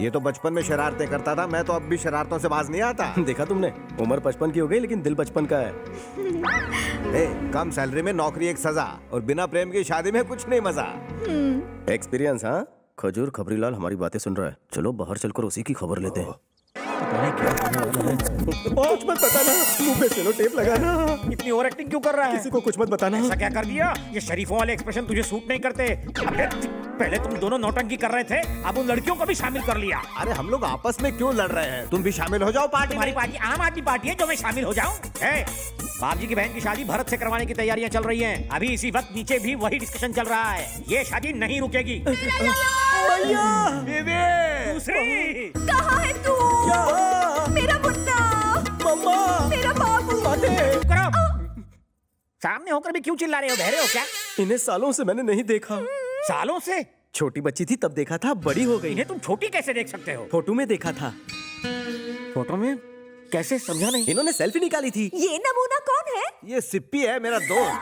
ये तो बचपन में शरारतें करता था, मैं तो अब भी शरारतों से बाज नहीं आता। देखा तुमने, उम्र 55 की हो गई लेकिन दिल बचपन का है। कम सैलरी में नौकरी एक सजा, और बिना प्रेम की शादी में कुछ नहीं मजा। एक्सपीरियंस हाँ। खजूर खबरीलाल हमारी बातें सुन रहा है, चलो बाहर चलकर उसी की खबर लेते हैं। कुछ मत बताना, मुंह पे सेलो टेप लगाना। इतनी ओवर एक्टिंग क्यों कर रहा है? किसी को कुछ मत बताना। ऐसा क्या कर दिया? ये शरीफों वाले एक्सप्रेशन तुझे सूट नहीं करते। अबे, पहले तुम दोनों नौटंकी कर रहे थे, अब उन लड़कियों को भी शामिल कर लिया। अरे हम लोग आपस में क्यों लड़ रहे हैं? तुम भी शामिल हो जाओ पार्टी तुम्हारी में। पार्टी आम आदमी पार्टी है जो मैं शामिल हो जाऊं? बाप जी की बहन की शादी भरत से करवाने की तैयारियां चल रही हैं। अभी इसी वक्त नीचे भी वही डिस्कशन चल रहा है। ये शादी नहीं रुकेगी। दूसरी कहाँ है तू? मेरा मुन्ना, मम्मा, मेरा बाबू। करो। सामने होकर भी क्यों चिल्ला रहे हो? बहरे हो क्या? इन्हें सालों से मैंने नहीं देखा। सालों से? छोटी बच्ची थी तब देखा था, बड़ी हो गई। इन्हें तुम छोटी कैसे देख सकते हो? फोटो में देखा था। फोटो में कैसे? समझा नहीं। इन्होंने सेल्फी निकाली थी। ये नमूना कौन है? ये सिप्पी है, मेरा दोस्त।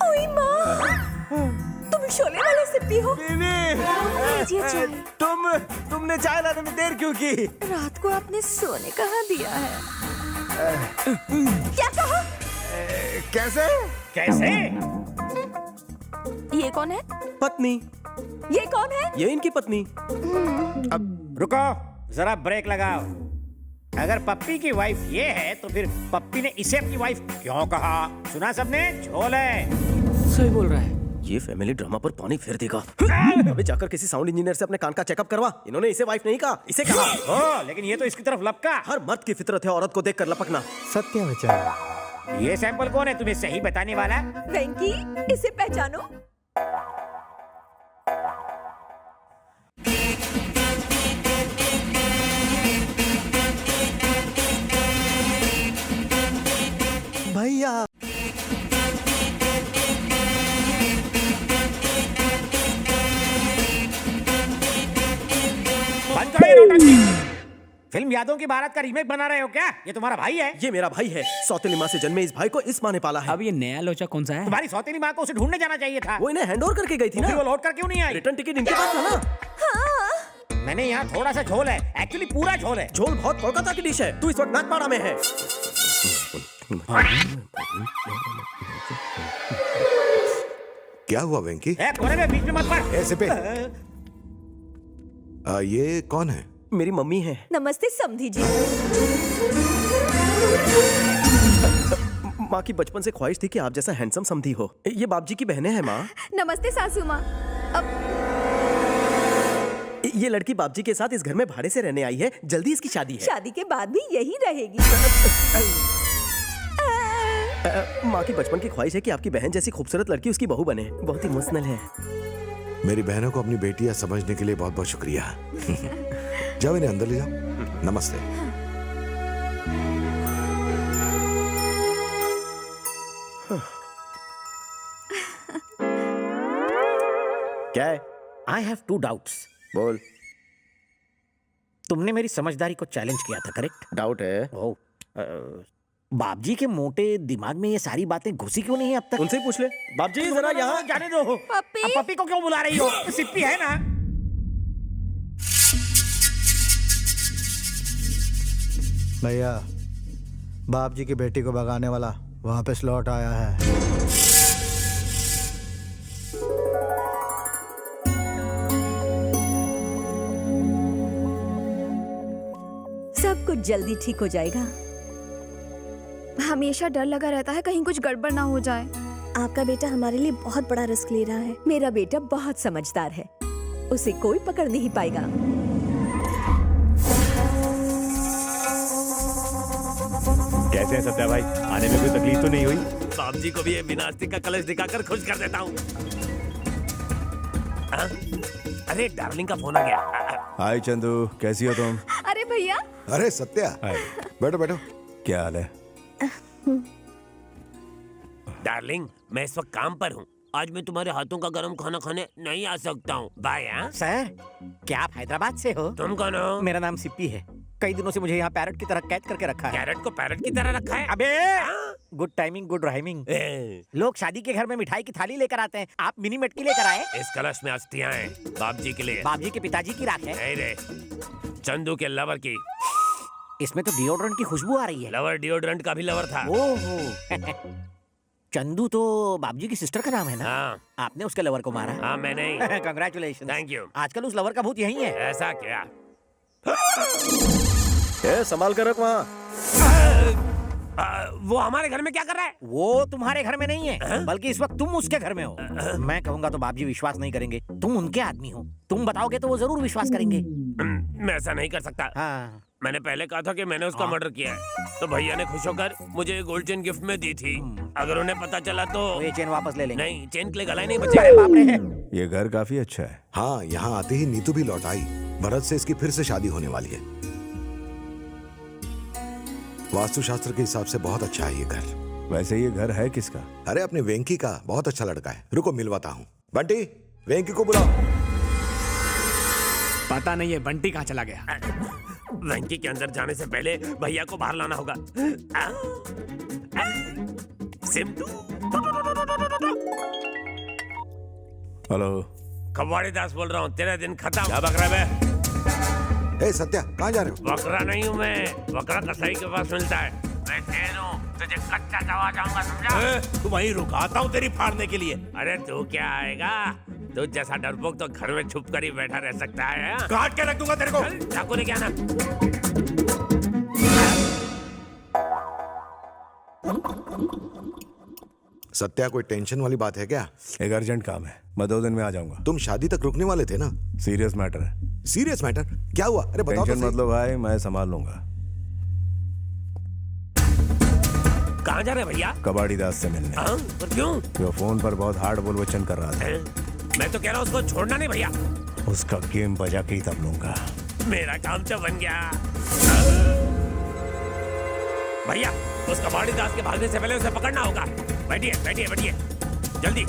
ओए माँ, तुम शोले वाले सिप्पी हो? लीजिए चाय। तुमने चाय लाने में देर क्यों की? रात को आपने सोने कहाँ दिया है? क्या कहा? कैसे? कैसे? ये कौन है? पत्नी। ये कौन है? ये इनकी पत्नी। अब रुको, जरा ब्रेक लगाओ। अगर पप्पी की वाइफ ये है तो फिर पप्पी ने इसे अपनी वाइफ क्यों कहा? सुना सबने? झोल है। सही बोल रहा है। ये फैमिली ड्रामा पर पानी फेर देगा। अबे जाकर किसी साउंड इंजीनियर से अपने कान का चेकअप करवा। इन्होंने इसे वाइफ नहीं कहा, इसे कहा। ओ, लेकिन ये तो इसकी तरफ लपका। हर मर्द की फितरत है औरत को देखकर लपकना। सत्य बचा। ये सैंपल कौन है तुम्हें सही बताने वाला? वेंकी, इसे पहचानो। भैया बंद करो ये नौटंकी। फिल्म यादों की बारात का रीमेक बना रहे हो क्या? ये तुम्हारा भाई है? ये मेरा भाई है। सौतेली माँ से जन्मे इस भाई को इस माँ ने पाला है। अब ये नया लोचा कौन सा है? तुम्हारी सौतेली माँ को उसे ढूंढने जाना चाहिए था। वो इन्हें हैंड ओवर करके गई थी फिर ना। वो लौट कर क्यों नहीं आई? रिटर्न टिकट इनके पास था ना। मैंने यहाँ थोड़ा सा झोल है, एक्चुअली पूरा झोल है। झोल बहुत कोलकाता की डिश है। तू इस वक्त नागपाड़ा में है। क्या हुआ वेंकी? कोने में बीच में मत पड़। ऐसे पे ये कौन है? मेरी मम्मी है। नमस्ते समधी जी। माँ की बचपन से ख्वाहिश थी कि आप जैसा हैंडसम समधी हो। ये बाप जी की बहनें हैं माँ। नमस्ते सासू माँ। ये लड़की बाप जी के साथ इस घर में भाड़े से रहने आई है। जल्दी इसकी शादी है। शादी के बाद भी यही रहेगी। माँ की बचपन की ख्वाहिश है कि आपकी बहन जैसी खूबसूरत लड़की उसकी बहू बने। बहुत इमोशनल है। मेरी बहनों को अपनी बेटियां समझने के लिए बहुत बहुत शुक्रिया। जाओ इन्हें अंदर ले जाओ। नमस्ते। क्या है? I have 2 doubts. बोल। तुमने मेरी समझदारी को चैलेंज किया था, करेक्ट? डाउट है। ओ, बाप जी के मोटे दिमाग में ये सारी बातें घुसी क्यों नहीं है अब तक? उनसे ही पूछ ले। बाप जी जरा यहाँ। जाने दो। पप्पी। अब पप्पी को क्यों बुला रही हो? सिप्पी है ना। भैया, बाप जी की बेटी को भगाने वाला वापस लौट आया है। सब कुछ जल्दी ठीक हो जाएगा। हमेशा डर लगा रहता है कहीं कुछ गड़बड़ ना हो जाए। आपका बेटा हमारे लिए बहुत बड़ा रिस्क ले रहा है। मेरा बेटा बहुत समझदार है, उसे कोई पकड़ नहीं पाएगा। कैसे है सत्या भाई? आने में कोई तकलीफ तो नहीं हुई? बाप जी को भी ये विनाशती का कलश दिखाकर खुश कर देता हूँ। अरे डार्लिंग का फोन आ गया। हाय चंदू, कैसी हो तुम? अरे भैया, अरे सत्या, बैठो बैठो। क्या हाल है? डार्लिंग, मैं इस वक्त काम पर हूँ। आज मैं तुम्हारे हाथों का गरम खाना खाने नहीं आ सकता हूँ। बाय। सर, क्या आप हैदराबाद से हो? तुम कौन हो? मेरा नाम सिप्पी है। कई दिनों से मुझे यहाँ पैरट की तरह कैद करके रखा है। कैरेट को पैरट की तरह रखा है। अबे गुड टाइमिंग गुड राइमिंग। लोग शादी के घर में मिठाई की थाली लेकर आते हैं, आप मिनी मटकी लेकर आए। इस कलश में अस्थियां हैं बाप जी के लिए। बाप जी के पिताजी की राख है। नहीं रे, चंदू के लवर की। इसमें तो डिओड्रेंट की खुशबू आ रही है। लवर डिओड्रेंट का भी लवर था। ओहो चंदू तो बाबूजी की सिस्टर का नाम है ना? हाँ आपने उसके लवर को मारा? हाँ मैं नहीं। कंग्रेचुलेशन। Thank you. आजकल उस लवर का भूत यही है। ऐसा क्या? संभाल कर रख वहाँ। वो हमारे घर में क्या कर रहा है? वो तुम्हारे घर में नहीं है, बल्कि इस वक्त तुम उसके घर में हो। मैं कहूंगा तो बाबूजी विश्वास नहीं करेंगे। तुम उनके आदमी हो, तुम बताओगे तो वो जरूर विश्वास करेंगे। मैं ऐसा नहीं कर सकता। हाँ। मैंने पहले कहा था कि मैंने उसका मर्डर किया है, तो भैया ने खुश होकर मुझे गोल्ड चेन गिफ्ट में दी थी। अगर उन्हें पता चला तो ये चेन वापस ले लेंगे। नहीं, चेन के लिए गला ही नहीं अरे बचेगा। बाप रे। ये घर काफी अच्छा है। हाँ, यहाँ आते ही नीतू भी लौट आई। भरत से इसकी फिर से शादी होने वाली है। वास्तुशास्त्र के हिसाब से बहुत अच्छा है ये घर। वैसे ये घर है किसका? अरे अपने वेंकी का, बहुत अच्छा लड़का है। रुको मिलवाता हूँ। बंटी, वेंकी को बुलाओ। पता नहीं है बंटी कहाँ चला गया। वेंकी के अंदर जाने से पहले भैया को बाहर लाना होगा। सिमटू। हेलो, कबाड़ी दास बोल रहा हूँ। तेरा दिन खत्म। क्या बकरा बे? ए सत्या, कहाँ जा रहे हो? बकरा नहीं हूँ मैं, बकरा कसाई के पास मिलता है। मैं शेर हूँ, तुझे कच्चा चबा जाऊंगा, समझा? तू वहीं रुक, आता हूँ तेरी फाड़ने के लिए। अरे तू क्या आएगा? तू जैसा डरपोक तो घर में छुप कर ही बैठा रह सकता है। हाँ? काट के रख दूंगा तेरे को। चल, चाकू लेके आना। सत्या, कोई टेंशन वाली बात है क्या? एक अर्जेंट काम है, मैं 2 दिन में आ जाऊंगा। तुम शादी तक रुकने वाले थे ना? सीरियस मैटर है। Serious matter? क्या हुआ? अरे बताओ तो टेंशन सही। मतलब भाई, मैं संभाल लूंगा। कहाँ जा रहे हैं भैया? कबाड़ी दास से मिलने। हाँ? और क्यों? वो फोन पर बहुत हार्ड बोल वचन कर रहा था। मैं तो कह रहा हूँ उसको छोड़ना नहीं भैया। उसका गेम बजा के ही तब लूंगा। मेरा काम तो बन गया। भैया, उस कबाड़ी दास के भागने से पहले उसे पकड़ना होगा। बैठिए बैठिए बैठिए, जल्दी।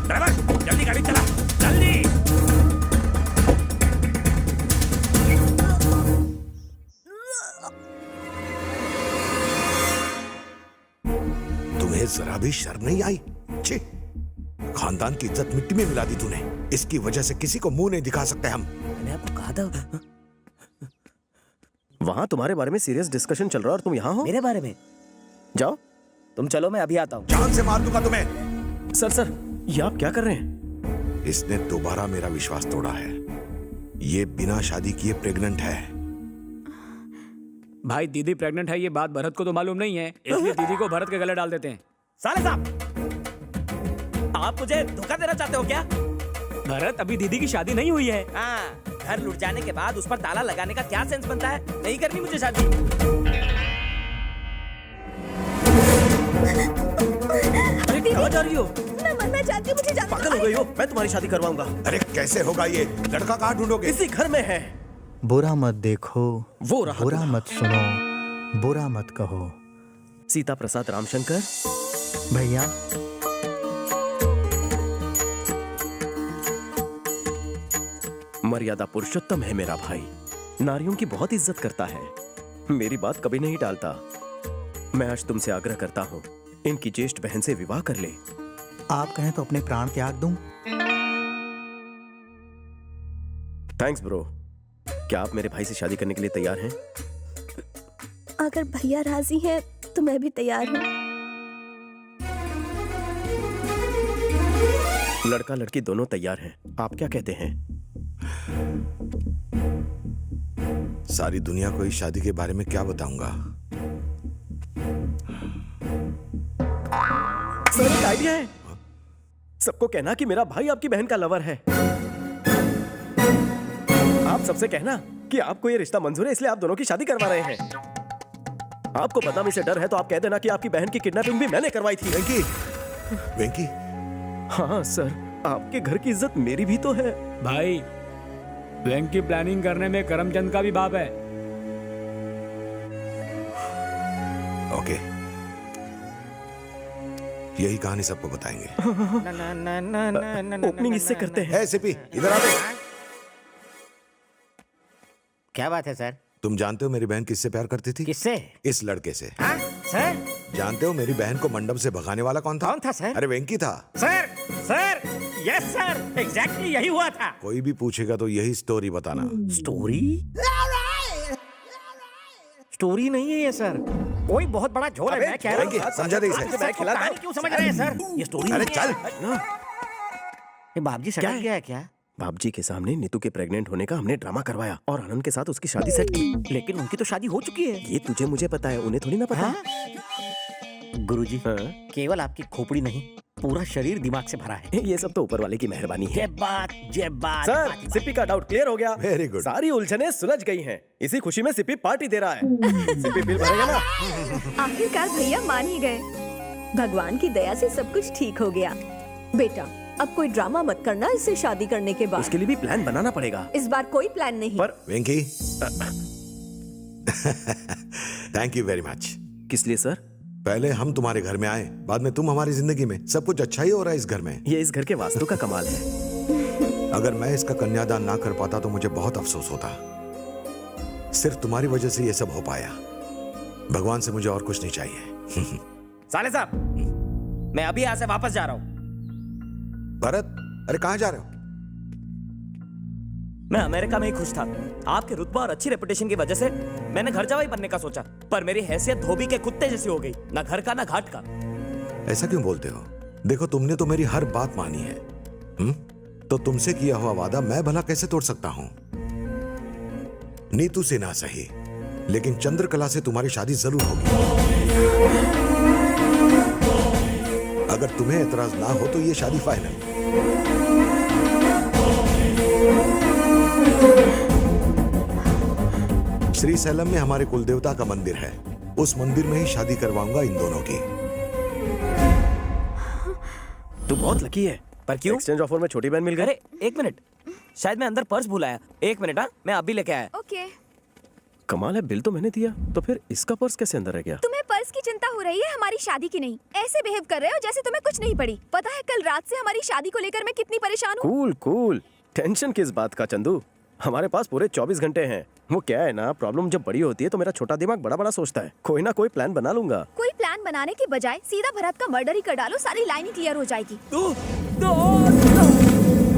ड्राइवर, जल्दी गाड़ी चला, जल्दी। तुम्हें जरा भी शर्म नहीं आई? छी! खानदान की इज्जत मिट्टी में मिला दी तूने। इसकी वजह से किसी को मुंह नहीं दिखा सकते हम। मैंने आपको कहा था। वहां तुम्हारे बारे में सीरियस डिस्कशन चल रहा है और तुम यहाँ हो। मेरे बारे में? जाओ, तुम चलो, मैं अभी आता हूँ। जान से मार दूंगा तुम्हें। सर, ये आप क्या कर रहे हैं? इसने दोबारा मेरा विश्वास तोड़ा है। ये बिना शादी किए प्रेग्नेंट है। भाई दीदी प्रेग्नेंट है ये बात भरत को तो मालूम नहीं है, इसलिए दीदी को भरत के गले डाल देते हैं। साले साहब, आप मुझे धोखा देना चाहते हो क्या? भरत, अभी दीदी की शादी नहीं हुई है। हाँ, घर लुट जाने के बाद उस पर ताला लगाने का क्या सेंस बनता है? नहीं करनी मुझे शादी। अरे कहाँ जा रही हो? मैं मरना चाहती हूँ, मुझे जाना। पागल हो गई हो? मैं तुम्हारी शादी करवाऊंगा। अरे कैसे होगा ये? लड़का कहाँ ढूंढोगे? इसी घर में है। बुरा मत देखो, वो रहा बुरा दूल्हा। मत सुनो, बुरा मत कहो। सीता प्रसाद रामशंकर। भैया, मर्यादा पुरुषोत्तम है मेरा भाई, नारियों की बहुत इज्जत करता है, मेरी बात कभी नहीं टालता। मैं आज तुमसे आग्रह करता हूँ, इनकी ज्येष्ठ बहन से विवाह कर ले। आप कहें तो अपने प्राण त्याग दूं? Thanks bro. क्या आप मेरे भाई से शादी करने के लिए तैयार हैं? अगर भैया राजी हैं तो मैं भी तैयार हूँ। लड़का लड़की दोनों तैयार हैं, आप क्या कहते हैं? सारी दुनिया को इस शादी के बारे में क्या बताऊंगा? सर, एक आइडिया है। सबको कहना कि मेरा भाई आपकी बहन का लवर है। आप सबसे कहना कि आपको ये रिश्ता मंजूर है, इसलिए आप दोनों की शादी करवा रहे हैं। आपको बदनामी से डर है तो आप कह देना कि आपकी बहन की किडनैपिंग भी मैंने करवाई थी। वेंकी, वेंकी। हाँ सर, आपके घर की इज्जत मेरी भी तो है। भाई, बैंक की प्लानिंग करने में करमचंद का भी बाप है। ओके, यही कहानी सबको बताएंगे। ओपनिंग इससे करते हैं। सिपी, इधर आ दे। क्या बात है सर? तुम जानते हो मेरी बहन किससे प्यार करती थी? किससे? इस लड़के से। हाँ सर? जानते हो मेरी बहन को मंडप से भगाने वाला कौन था? कौन था सर? अरे वेंकी था। Sir sir yes sir, exactly यही हुआ था। कोई भी पूछेगा तो यही स्टोरी बताना। स्टोरी? स्टोरी नहीं है ये सर, कोई बहुत बड़ा झोल है। मैं कह रहा वेंकी, हूँ समझा दे इसे। सर, कहानी क्यों समझ रहे हैं सर? ये स्टोरी अरे नहीं चल। है। ये बाप जी सटक गया है क्या? बाप जी के सामने नीतू के प्रेग्नेंट होने का हमने ड्रामा करवाया और आनंद के साथ उसकी शादी सेट की। लेकिन उनकी तो शादी हो चुकी है। ये तुझे मुझे पता है, उन्हें थोड़ी ना पता। गुरुजी, हाँ? केवल आपकी खोपड़ी नहीं, पूरा शरीर दिमाग से भरा है। ये सब तो ऊपर वाले की मेहरबानी है। जय बात। सर, सिप्पी का डाउट क्लियर हो गया। Very good. सारी उलझनें सुलझ गई हैं। इसी खुशी में सिप्पी पार्टी दे रहा है। सिप्पी बिल भरेगा ना? आखिरकार भैया मान ही गए। भगवान की दया से सब कुछ ठीक हो गया। बेटा अब कोई ड्रामा मत करना इससे शादी करने के बाद। उसके लिए भी प्लान बनाना पड़ेगा। इस बार कोई प्लान नहीं। पर वेंकी, थैंक यू वेरी मच। किस लिए सर? पहले हम तुम्हारे घर में आए, बाद में तुम हमारी जिंदगी में। सब कुछ अच्छा ही हो रहा है इस घर में। ये इस घर के वास्तु का कमाल है। अगर मैं इसका कन्यादान ना कर पाता तो मुझे बहुत अफसोस होता। सिर्फ तुम्हारी वजह से ये सब हो पाया। भगवान से मुझे और कुछ नहीं चाहिए। साले साहब, मैं अभी यहाँ से वापस जा रहा हूँ। भरत, अरे कहाँ जा रहे हो? मैं अमेरिका में ही खुश था। आपके रुतबा और अच्छी रेपुटेशन की वजह से मैंने घर जावाई बनने का सोचा, पर मेरी हैसियत धोबी के कुत्ते जैसी हो गई, ना घर का ना घाट का। ऐसा क्यों बोलते हो? देखो, तुमने तो मेरी हर बात मानी है। तो तुमसे किया हुआ वादा मैं भला कैसे तोड़ सकता हूं? नीतू से ना सही, लेकिन चंद्रकला से तुम्हारी शादी जरूर होगी। अगर तुम्हें एतराज ना हो तो ये शादी फाइनल। श्री सैलम में हमारे कुलदेवता का मंदिर है, उस मंदिर में ही शादी करवाऊंगा इन दोनों की। तू बहुत लकी है। पर क्यों? एक्सचेंज ऑफर में छोटी बहन मिल गई। अरे एक मिनट, शायद मैं अंदर पर्स भूल आया। एक मिनट, हाँ मैं अभी लेके आया। ओके। कमाल है, बिल तो मैंने दिया, तो फिर इसका पर्स कैसे अंदर रह गया? तुम्हें पर्स की चिंता हो रही है, हमारी शादी की नहीं। ऐसे बिहेव कर रहे हो जैसे तुम्हें कुछ नहीं पड़ी। पता है कल रात से हमारी शादी को लेकर मैं कितनी परेशान हूँ। कूल कूल, टेंशन किस बात का चंदू? हमारे पास पूरे 24 घंटे हैं। वो क्या है ना, प्रॉब्लम जब बड़ी होती है तो मेरा छोटा दिमाग बड़ा बड़ा सोचता है। कोई ना कोई प्लान बना लूंगा। कोई प्लान बनाने के बजाय सीधा भरत का मर्डर ही कर डालो, सारी लाइन ही क्लियर हो जाएगी। तू